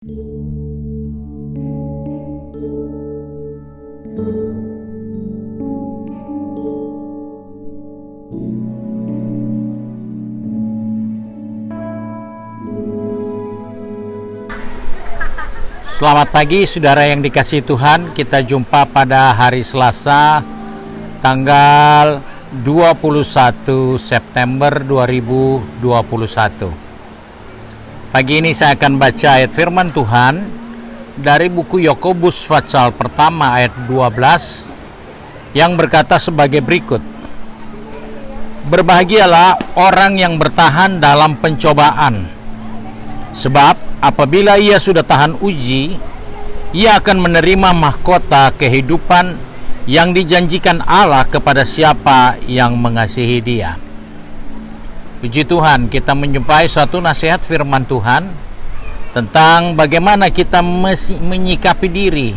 Selamat pagi saudara yang dikasihi Tuhan. Kita jumpa pada hari Selasa tanggal 21 September 2021. Pagi ini saya akan baca ayat firman Tuhan dari buku Yakobus pasal pertama ayat 12 yang berkata sebagai berikut. Berbahagialah orang yang bertahan dalam pencobaan, sebab apabila ia sudah tahan uji, ia akan menerima mahkota kehidupan yang dijanjikan Allah kepada siapa yang mengasihi dia. Puji Tuhan, kita menjumpai suatu nasihat firman Tuhan tentang bagaimana kita menyikapi diri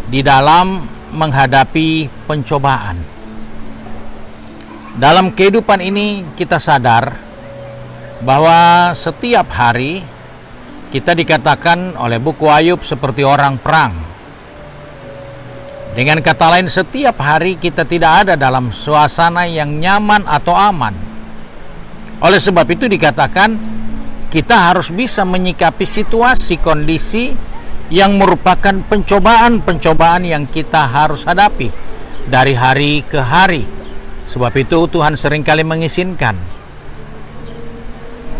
di dalam menghadapi pencobaan. Dalam kehidupan ini kita sadar bahwa setiap hari kita dikatakan oleh buku Ayub seperti orang perang. Dengan kata lain, setiap hari kita tidak ada dalam suasana yang nyaman atau aman. Oleh sebab itu dikatakan kita harus bisa menyikapi situasi kondisi yang merupakan pencobaan-pencobaan yang kita harus hadapi dari hari ke hari. Sebab itu Tuhan seringkali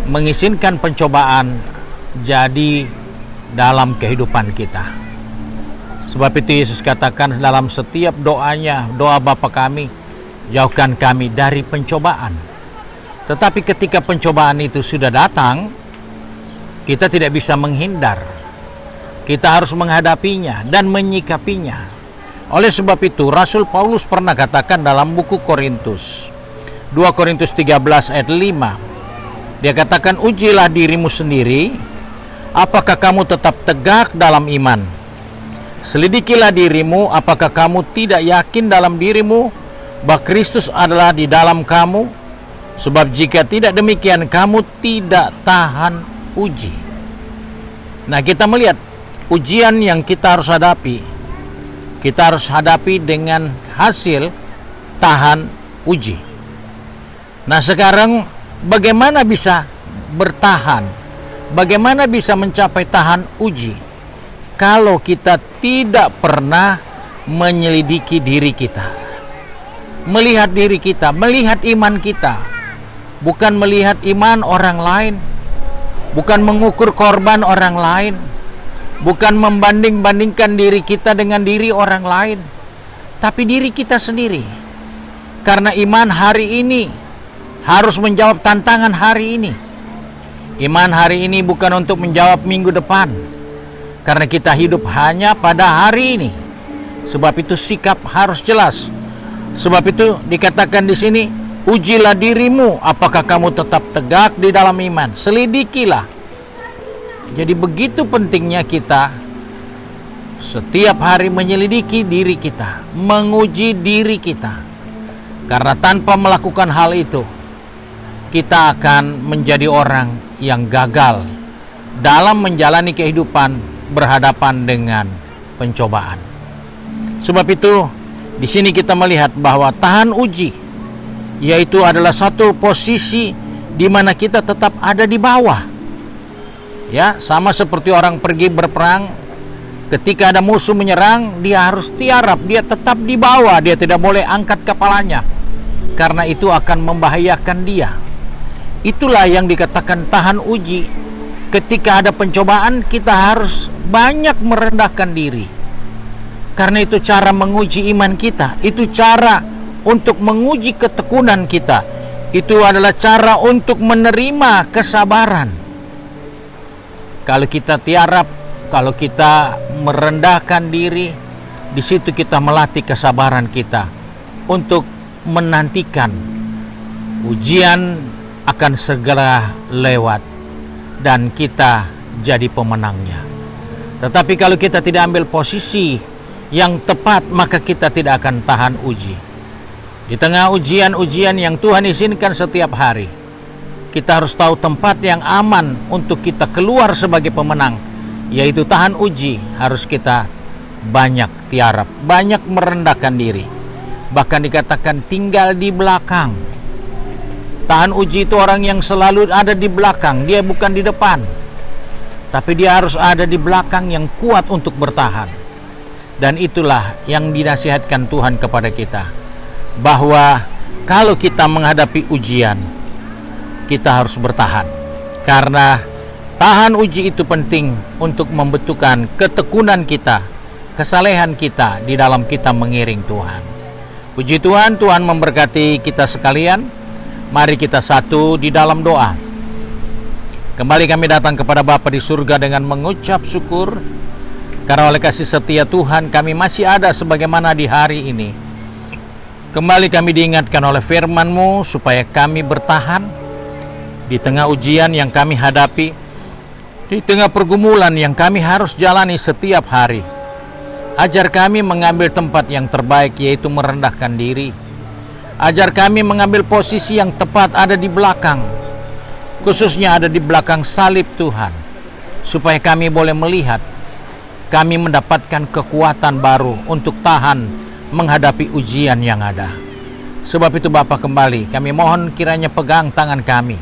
mengizinkan pencobaan jadi dalam kehidupan kita. Sebab itu Yesus katakan dalam setiap doanya, doa Bapa kami, jauhkan kami dari pencobaan. Tetapi ketika pencobaan itu sudah datang, kita tidak bisa menghindar. Kita harus menghadapinya dan menyikapinya. Oleh sebab itu Rasul Paulus pernah katakan dalam buku Korintus 2 Korintus 13 ayat 5, dia katakan, ujilah dirimu sendiri, apakah kamu tetap tegak dalam iman? Selidikilah dirimu, apakah kamu tidak yakin dalam dirimu bahwa Kristus adalah di dalam kamu? Sebab jika tidak demikian, kamu tidak tahan uji. Nah, kita melihat ujian yang kita harus hadapi. Kita harus hadapi dengan hasil tahan uji. Nah, sekarang bagaimana bisa bertahan? Bagaimana bisa mencapai tahan uji kalau kita tidak pernah menyelidiki diri kita, melihat diri kita, melihat iman kita, bukan melihat iman orang lain, bukan mengukur korban orang lain, bukan membanding-bandingkan diri kita dengan diri orang lain, tapi diri kita sendiri. Karena iman hari ini harus menjawab tantangan hari ini. Iman hari ini bukan untuk menjawab minggu depan, karena kita hidup hanya pada hari ini. Sebab itu sikap harus jelas. Sebab itu dikatakan di sini, ujilah dirimu, apakah kamu tetap tegak di dalam iman. Selidikilah. Jadi begitu pentingnya kita setiap hari menyelidiki diri kita, menguji diri kita. Karena tanpa melakukan hal itu, kita akan menjadi orang yang gagal dalam menjalani kehidupan berhadapan dengan pencobaan. Sebab itu di sini kita melihat bahwa tahan uji yaitu adalah satu posisi di mana kita tetap ada di bawah. Ya, sama seperti orang pergi berperang, ketika ada musuh menyerang, dia harus tiarap, dia tetap di bawah, dia tidak boleh angkat kepalanya, karena itu akan membahayakan dia. Itulah yang dikatakan tahan uji. Ketika ada pencobaan, kita harus banyak merendahkan diri. Karena itu cara menguji iman kita, itu cara untuk menguji ketekunan kita. Itu adalah cara untuk menerima kesabaran. Kalau kita tiarap, kalau kita merendahkan diri, di situ kita melatih kesabaran kita untuk menantikan ujian akan segera lewat dan kita jadi pemenangnya. Tetapi kalau kita tidak ambil posisi yang tepat, maka kita tidak akan tahan uji. Di tengah ujian-ujian yang Tuhan izinkan setiap hari, kita harus tahu tempat yang aman untuk kita keluar sebagai pemenang, yaitu tahan uji, harus kita banyak tiarap, banyak merendahkan diri. Bahkan dikatakan tinggal di belakang. Tahan uji itu orang yang selalu ada di belakang, dia bukan di depan. Tapi dia harus ada di belakang yang kuat untuk bertahan. Dan itulah yang dinasihatkan Tuhan kepada kita, bahwa kalau kita menghadapi ujian, kita harus bertahan. Karena tahan uji itu penting untuk membentukkan ketekunan kita, kesalehan kita di dalam kita mengiring Tuhan. Puji Tuhan, Tuhan memberkati kita sekalian. Mari kita satu di dalam doa. Kembali kami datang kepada Bapa di surga dengan mengucap syukur, karena oleh kasih setia Tuhan kami masih ada sebagaimana di hari ini. Kembali kami diingatkan oleh firman-Mu supaya kami bertahan di tengah ujian yang kami hadapi, di tengah pergumulan yang kami harus jalani setiap hari. Ajar kami mengambil tempat yang terbaik, yaitu merendahkan diri. Ajar kami mengambil posisi yang tepat ada di belakang, khususnya ada di belakang salib Tuhan, supaya kami boleh melihat, kami mendapatkan kekuatan baru untuk tahan menghadapi ujian yang ada. Sebab itu Bapa, kembali kami mohon kiranya pegang tangan kami,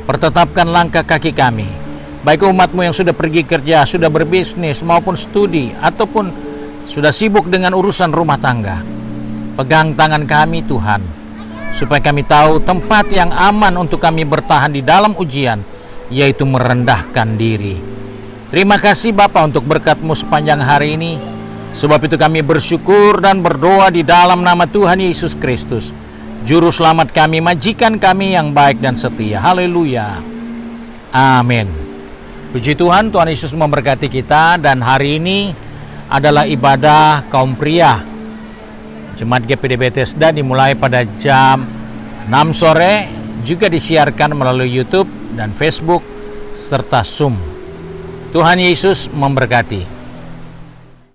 pertetapkan langkah kaki kami, baik umat-Mu yang sudah pergi kerja, sudah berbisnis maupun studi, ataupun sudah sibuk dengan urusan rumah tangga. Pegang tangan kami Tuhan, supaya kami tahu tempat yang aman untuk kami bertahan di dalam ujian, yaitu merendahkan diri. Terima kasih Bapa untuk berkat-Mu sepanjang hari ini. Sebab itu kami bersyukur dan berdoa di dalam nama Tuhan Yesus Kristus, Juru Selamat kami, majikan kami yang baik dan setia. Haleluya. Amin. Puji Tuhan, Tuhan Yesus memberkati kita. Dan hari ini adalah ibadah kaum pria Jemaat GPD Bethesda, dimulai pada jam 6 sore, juga disiarkan melalui YouTube dan Facebook serta Zoom. Tuhan Yesus memberkati.